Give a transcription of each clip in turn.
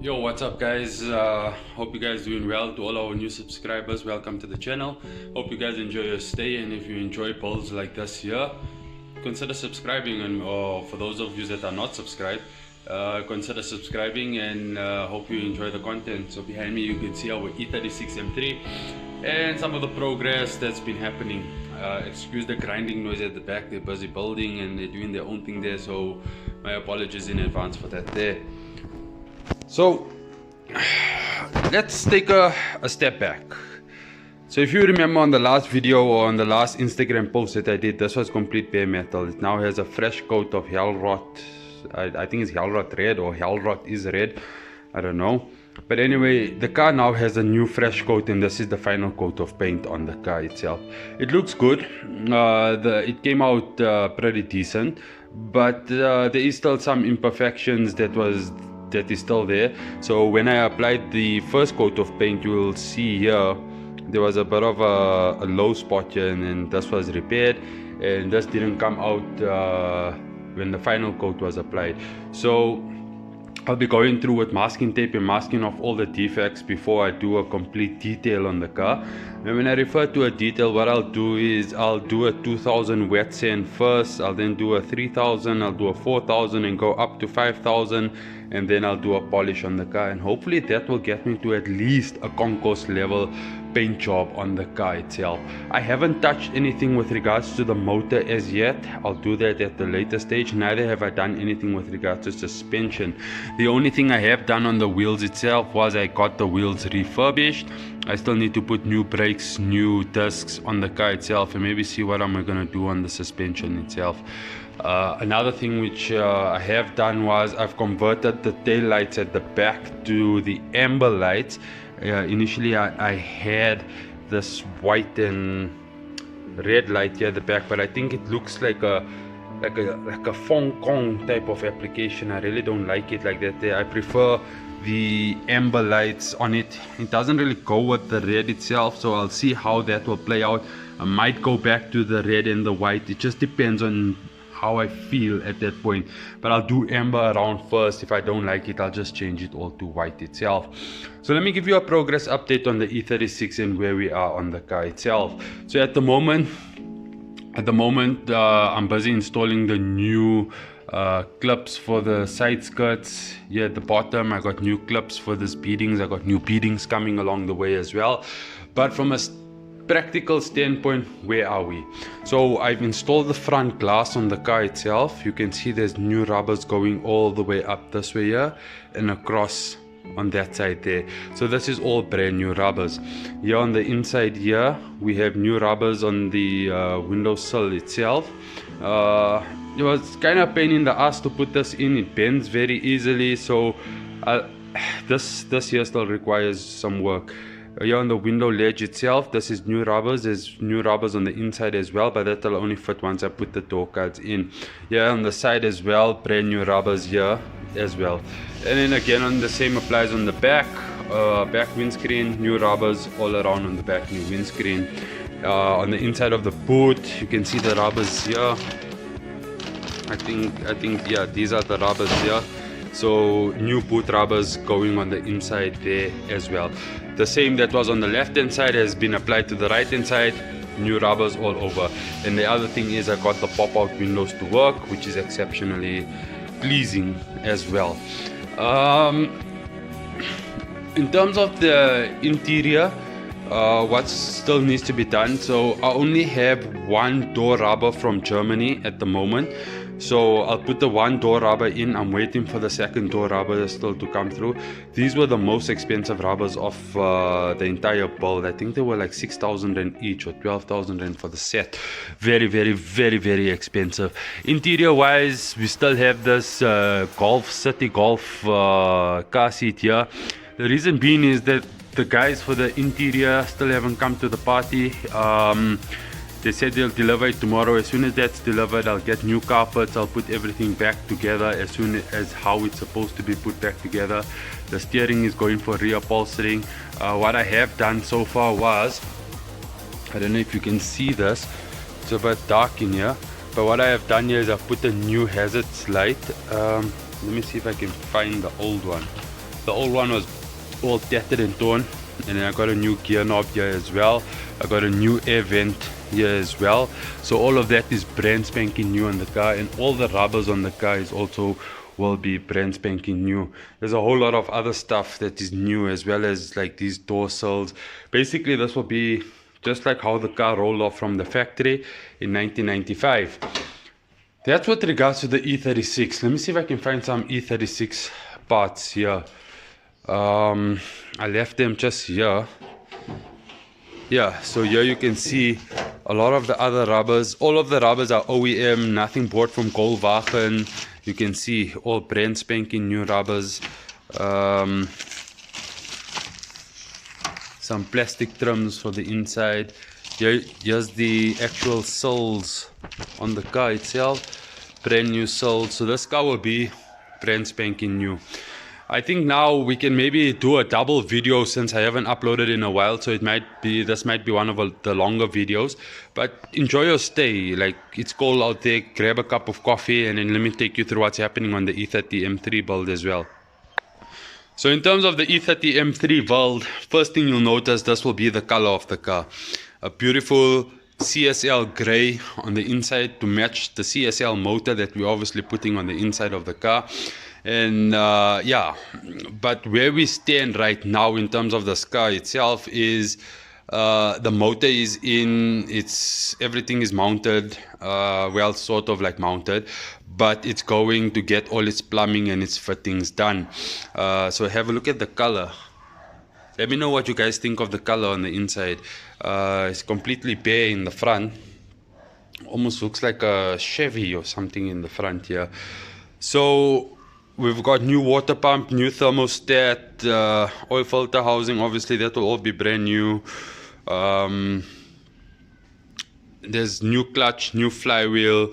Yo, what's up guys? Hope you guys doing well. To all our new subscribers, welcome to the channel. Hope you guys enjoy your stay, and if you enjoy builds like this here, consider subscribing. And for those of you that are not subscribed, consider subscribing, and hope you enjoy the content. So behind me you can see our E36 M3 and some of the progress that's been happening. Excuse the grinding noise at the back, they're busy building and they're doing their own thing there, so my apologies in advance for that there. So let's take a step back. So if you remember on the last video or on the last Instagram post that I did, this was complete bare metal. It now has a fresh coat of hell rot. I think it's hell rot red, or hell rot is red, I don't know. But anyway, the car now has a new fresh coat, and this is the final coat of paint on the car itself. It looks good. It came out pretty decent, but there is still some imperfections that is still there. So when I applied the first coat of paint, you will see here there was a bit of a low spot here, and then this was repaired, and this didn't come out when the final coat was applied. So I'll be going through with masking tape and masking off all the defects before I do a complete detail on the car. And when I refer to a detail, what I'll do is I'll do a 2000 wet sand first, I'll then do a 3000, I'll do a 4000 and go up to 5000, and then I'll do a polish on the car, and hopefully that will get me to at least a concourse level paint job on the car itself. I haven't touched anything with regards to the motor as yet. I'll do that at the later stage. Neither have I done anything with regards to suspension. The only thing I have done on the wheels itself was I got the wheels refurbished. I still need to put new brakes, new discs on the car itself, and maybe see what I'm gonna do on the suspension itself. Another thing which I have done was I've converted the tail lights at the back to the amber lights. Initially I had this white and red light here at the back, but I think it looks like a Hong Kong type of application. I really don't like it like that. I prefer the amber lights on it. It doesn't really go with the red itself, so I'll see how that will play out. I might go back to the red and the white. It just depends on how I feel at that point, but I'll do amber around first. If I don't like it, I'll just change it all to white itself. So let me give you a progress update on the E36 and where we are on the car itself. So at the moment I'm busy installing the new clips for the side skirts. Here at the bottom I got new clips for this beadings. I got new beadings coming along the way as well. But from a practical standpoint, where are we? So I've installed the front glass on the car itself. You can see there's new rubbers going all the way up this way here and across on that side there. So this is all brand new rubbers. Here on the inside here we have new rubbers on the windowsill itself. It was kind of a pain in the ass to put this in. It bends very easily, so this here still requires some work. Here on the window ledge itself, this is new rubbers. There's new rubbers on the inside as well, but that'll only fit once I put the door cards in. Here on the side as well, brand new rubbers here as well. And then again, on the same applies on the back windscreen, new rubbers all around on the back, new windscreen. On the inside of the boot, you can see the rubbers here. I think yeah, these are the rubbers here. So new boot rubbers going on the inside there as well. The same that was on the left hand side has been applied to the right hand side. New rubbers all over. And the other thing is I got the pop-out windows to work, which is exceptionally pleasing as well. In terms of the interior, what still needs to be done, so I only have one door rubber from Germany at the moment. So I'll put the one door rubber in. I'm waiting for the second door rubber still to come through. These were the most expensive rubbers of the entire build. I think they were like 6,000 rand each or 12,000 rand for the set. Very expensive. Interior wise, we still have this City Golf car seat here. The reason being is that the guys for the interior still haven't come to the party. They said they'll deliver it tomorrow. As soon as that's delivered, I'll get new carpets. I'll put everything back together as soon as how it's supposed to be put back together. The steering is going for reupholstering. What I have done so far was, I don't know if you can see this, it's a bit dark in here, but what I have done here is I've put a new hazards light. Let me see if I can find the old one. The old one was all tattered and torn, and then I got a new gear knob here as well. I got a new air vent here as well. So all of that is brand spanking new on the car, and all the rubbers on the car is also will be brand spanking new. There's a whole lot of other stuff that is new, as well as like these door sills. Basically this will be just like how the car rolled off from the factory in 1995. That's with regards to the E36. Let me see if I can find some E36 parts here. I left them just here. Yeah, so here you can see a lot of the other rubbers. All of the rubbers are OEM, nothing bought from Volkswagen. You can see all brand spanking new rubbers. Some plastic trims for the inside. Here's the actual sills on the car itself, brand new sills. So this car will be brand spanking new. I think now we can maybe do a double video, since I haven't uploaded in a while, so this might be one of the longer videos. But enjoy your stay. Like, it's cold out there, grab a cup of coffee, and then let me take you through what's happening on the E30 M3 build as well. So in terms of the E30 M3 build, first thing you'll notice, this will be the color of the car. A beautiful CSL grey on the inside to match the CSL motor that we're obviously putting on the inside of the car. And yeah, but where we stand right now in terms of the car itself is the motor is in, everything is mounted, well, sort of like mounted, but it's going to get all its plumbing and its fittings done. So have a look at the color. Let me know what you guys think of the color on the inside. It's completely bare in the front. Almost looks like a Chevy or something in the front here. So we've got new water pump, new thermostat, oil filter housing. Obviously that will all be brand new. There's new clutch, new flywheel.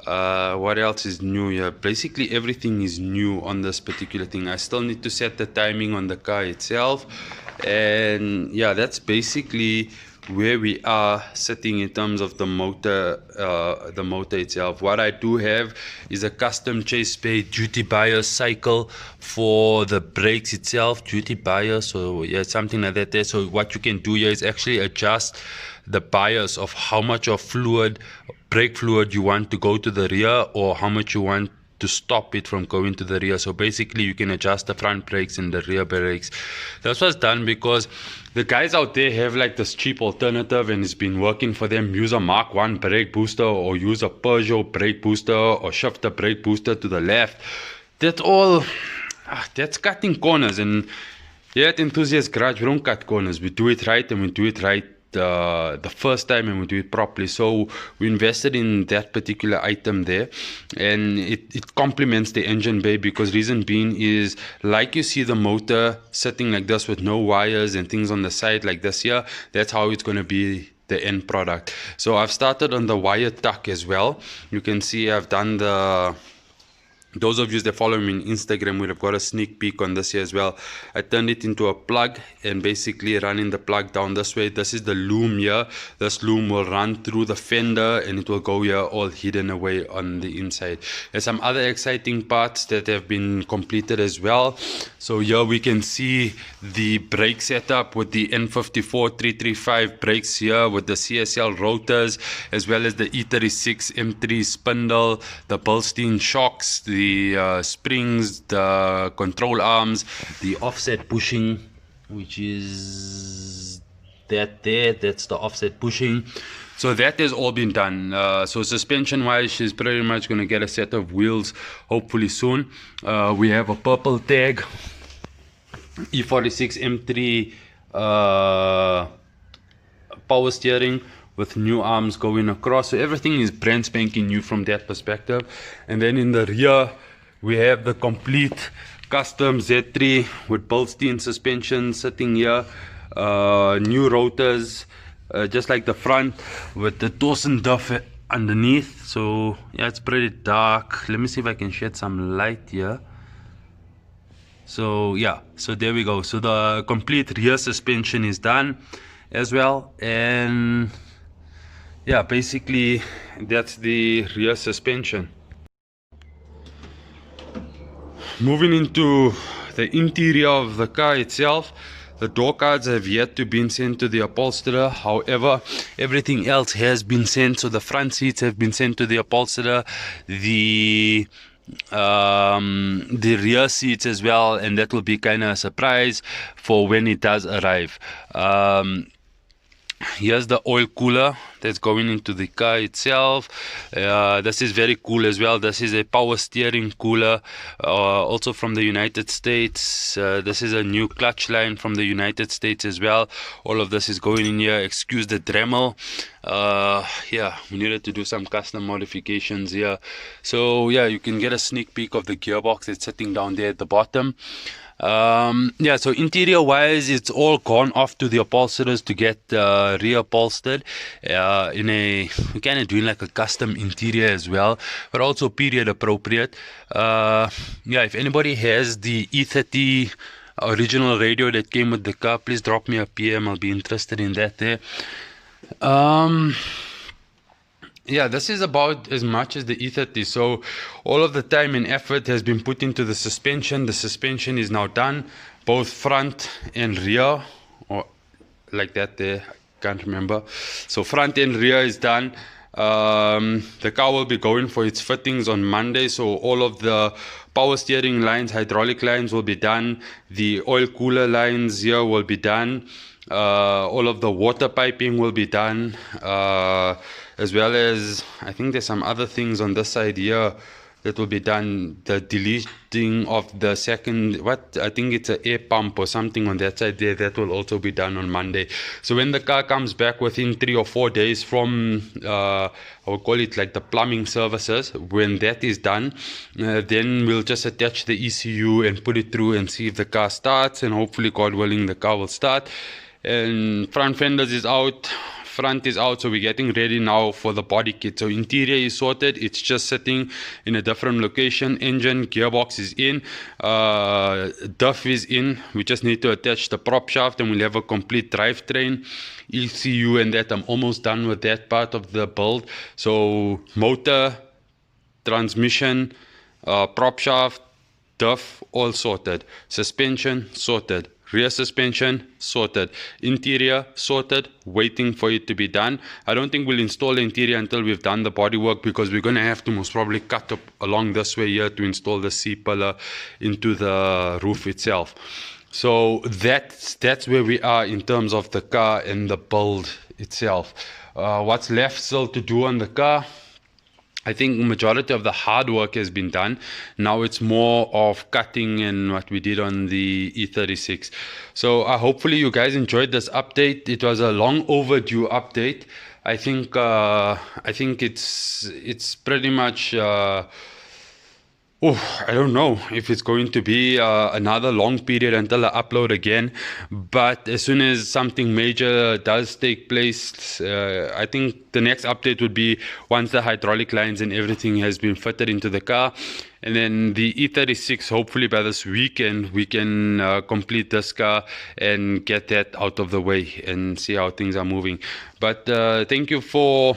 What else is new here? Basically everything is new on this particular thing. I still need to set the timing on the car itself, and yeah, that's basically where we are sitting in terms of the motor itself. What I do have is a custom chase bay duty bias cycle for the brakes itself, duty bias, so yeah, something like that there. So what you can do here is actually adjust the bias of how much of fluid, brake fluid, you want to go to the rear, or how much you want to stop it from going to the rear. So basically you can adjust the front brakes and the rear brakes. That's what's done because the guys out there have like this cheap alternative and it's been working for them. Use a Mark 1 brake booster, or use a Peugeot brake booster, or shift the brake booster to the left. That's all, that's cutting corners. And here at Enthusiast Garage, we don't cut corners. We do it right, and we do it right the first time, and we do it properly. So we invested in that particular item there, and it complements the engine bay, because reason being is, like you see the motor sitting like this with no wires and things on the side like this here, that's how it's going to be the end product. So I've started on the wire tuck as well. You can see I've done the, those of you that follow me on Instagram would have got a sneak peek on this here as well. I turned it into a plug and basically running the plug down this way. This is the loom here. This loom will run through the fender and it will go here all hidden away on the inside. There's some other exciting parts that have been completed as well. So here we can see the brake setup with the N54 335 brakes here with the CSL rotors, as well as the E36 M3 spindle, the Bilstein shocks, the springs, the control arms, the offset bushing, which is that there, that's the offset bushing. So that has all been done. So suspension wise, she's pretty much going to get a set of wheels hopefully soon. We have a purple tag E46 M3 power steering with new arms going across. So everything is brand spanking new from that perspective. And then in the rear we have the complete custom Z3 with Bilstein suspension sitting here, new rotors, just like the front, with the Dawson Duff underneath. So yeah, it's pretty dark. Let me see if I can shed some light here. So yeah, so there we go. So the complete rear suspension is done as well, and yeah, basically that's the rear suspension. Moving into the interior of the car itself. The door cards have yet to be sent to the upholsterer. However, everything else has been sent. So the front seats have been sent to the upholsterer. The rear seats as well, and that will be kind of a surprise for when it does arrive. Here's the oil cooler that's going into the car itself. This is very cool as well. This is a power steering cooler, also from the United States. This is a new clutch line from the United States as well. All of this is going in here. Excuse the Dremel. Yeah, we needed to do some custom modifications here. So yeah, you can get a sneak peek of the gearbox that's sitting down there at the bottom. Yeah, so interior wise, it's all gone off to the upholsterers to get reupholstered. We're kind of doing like a custom interior as well, but also period appropriate. Yeah, if anybody has the E30 original radio that came with the car, please drop me a PM. I'll be interested in that there. Yeah, this is about as much as the E30. So all of the time and effort has been put into the suspension. The suspension is now done, both front and rear, or like that there, can't remember. So front and rear is done. The car will be going for its fittings on Monday. So all of the power steering lines, hydraulic lines will be done. The oil cooler lines here will be done. All of the water piping will be done, as well as I think there's some other things on this side here that will be done. The deleting of the second, I think it's an air pump or something on that side there, that will also be done on Monday. So when the car comes back within 3 or 4 days from I would call it like the plumbing services, when that is done, then we'll just attach the ECU and put it through and see if the car starts, and hopefully, God willing, the car will start. And front fenders is out, front is out, so we're getting ready now for the body kit. So interior is sorted, it's just sitting in a different location. Engine, gearbox is in, diff is in. We just need to attach the prop shaft and we'll have a complete drivetrain, ECU, and that. I'm almost done with that part of the build. So motor, transmission, prop shaft, diff, all sorted. Suspension sorted. Rear suspension sorted. Interior sorted, waiting for it to be done. I don't think we'll install the interior until we've done the bodywork, because we're going to have to most probably cut up along this way here to install the C-pillar into the roof itself. So that's where we are in terms of the car and the build itself. What's left still to do on the car? I think majority of the hard work has been done. Now it's more of cutting and what we did on the E36. So hopefully you guys enjoyed this update. It was a long overdue update. I think it's pretty much I don't know if it's going to be another long period until I upload again, but as soon as something major does take place, I think the next update would be once the hydraulic lines and everything has been fitted into the car. And then the E36, hopefully by this weekend, we can complete this car and get that out of the way and see how things are moving. But thank you for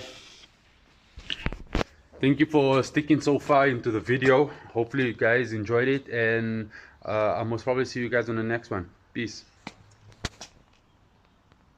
sticking so far into the video. Hopefully you guys enjoyed it, and I'll most probably see you guys on the next one. Peace.